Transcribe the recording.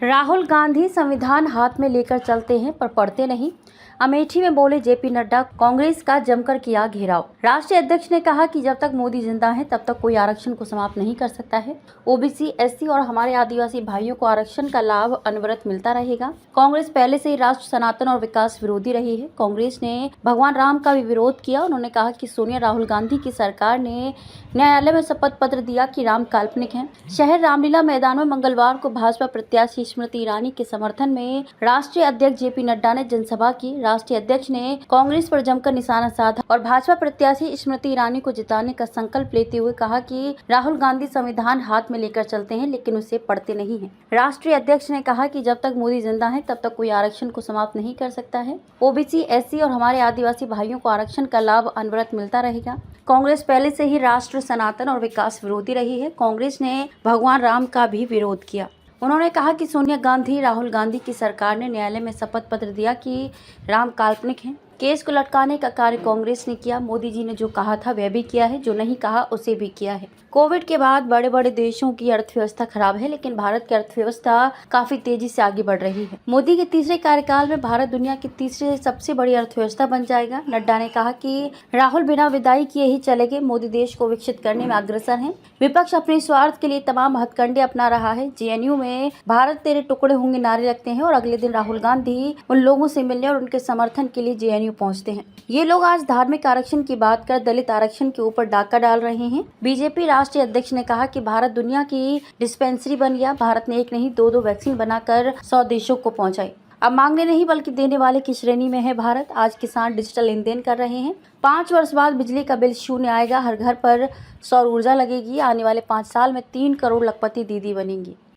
राहुल गांधी संविधान हाथ में लेकर चलते हैं पर पढ़ते नहीं। अमेठी में बोले जेपी नड्डा, कांग्रेस का जमकर किया घेराव। राष्ट्रीय अध्यक्ष ने कहा कि जब तक मोदी जिंदा है तब तक कोई आरक्षण को समाप्त नहीं कर सकता है। ओबीसी, एससी और हमारे आदिवासी भाइयों को आरक्षण का लाभ अनवरत मिलता रहेगा। कांग्रेस पहले से ही राष्ट्र, सनातन और विकास विरोधी रही है। कांग्रेस ने भगवान राम का भी विरोध किया। उन्होंने कहा कि सोनिया राहुल गांधी की सरकार ने न्यायालय में शपथ पत्र दिया कि राम काल्पनिक हैं। शहर रामलीला मैदान में मंगलवार को भाजपा प्रत्याशी स्मृति ईरानी के समर्थन में राष्ट्रीय अध्यक्ष जेपी नड्डा ने जनसभा की। राष्ट्रीय अध्यक्ष ने कांग्रेस पर जमकर निशाना साधा और भाजपा प्रत्याशी स्मृति ईरानी को जिताने का संकल्प लेते हुए कहा कि राहुल गांधी संविधान हाथ में लेकर चलते हैं लेकिन उसे पढ़ते नहीं हैं। राष्ट्रीय अध्यक्ष ने कहा कि जब तक मोदी जिंदा है तब तक कोई आरक्षण को समाप्त नहीं कर सकता है। ओबीसी, एससी और हमारे आदिवासी भाइयों को आरक्षण का लाभ अनवरत मिलता रहेगा। कांग्रेस पहले से ही राष्ट्र, सनातन और विकास विरोधी रही है। कांग्रेस ने भगवान राम का भी विरोध किया। उन्होंने कहा कि सोनिया गांधी, राहुल गांधी की सरकार ने न्यायालय में शपथ पत्र दिया कि राम काल्पनिक हैं। केस को लटकाने का कार्य कांग्रेस ने किया। मोदी जी ने जो कहा था वह भी किया है, जो नहीं कहा उसे भी किया है। कोविड के बाद बड़े बड़े देशों की अर्थव्यवस्था खराब है, लेकिन भारत की अर्थव्यवस्था काफी तेजी से आगे बढ़ रही है। मोदी के तीसरे कार्यकाल में भारत दुनिया की तीसरी सबसे बड़ी अर्थव्यवस्था बन जाएगा। नड्डा ने कहा कि राहुल बिना विदाई किए ही चले गए। मोदी देश को विकसित करने में अग्रसर है। विपक्ष अपने स्वार्थ के लिए तमाम हथकंडे अपना रहा है। जेएनयू में भारत तेरे टुकड़े होंगे नारे लगते हैं और अगले दिन राहुल गांधी उन लोगों से मिलने और उनके समर्थन के लिए जेएनयू पहुंचते हैं। ये लोग आज धार्मिक आरक्षण की बात कर दलित आरक्षण के ऊपर डाका डाल रहे हैं। बीजेपी राष्ट्रीय अध्यक्ष ने कहा कि भारत दुनिया की डिस्पेंसरी बन गया। भारत ने एक नहीं दो वैक्सीन बनाकर 100 देशों को पहुंचाई। अब मांगने नहीं बल्कि देने वाले की श्रेणी में है भारत। आज किसान डिजिटल लेन देन कर रहे हैं। 5 वर्ष बाद बिजली का बिल शून्य आएगा। हर घर पर सौर ऊर्जा लगेगी। आने वाले 5 साल में 3 करोड़ लखपति दीदी बनेंगी।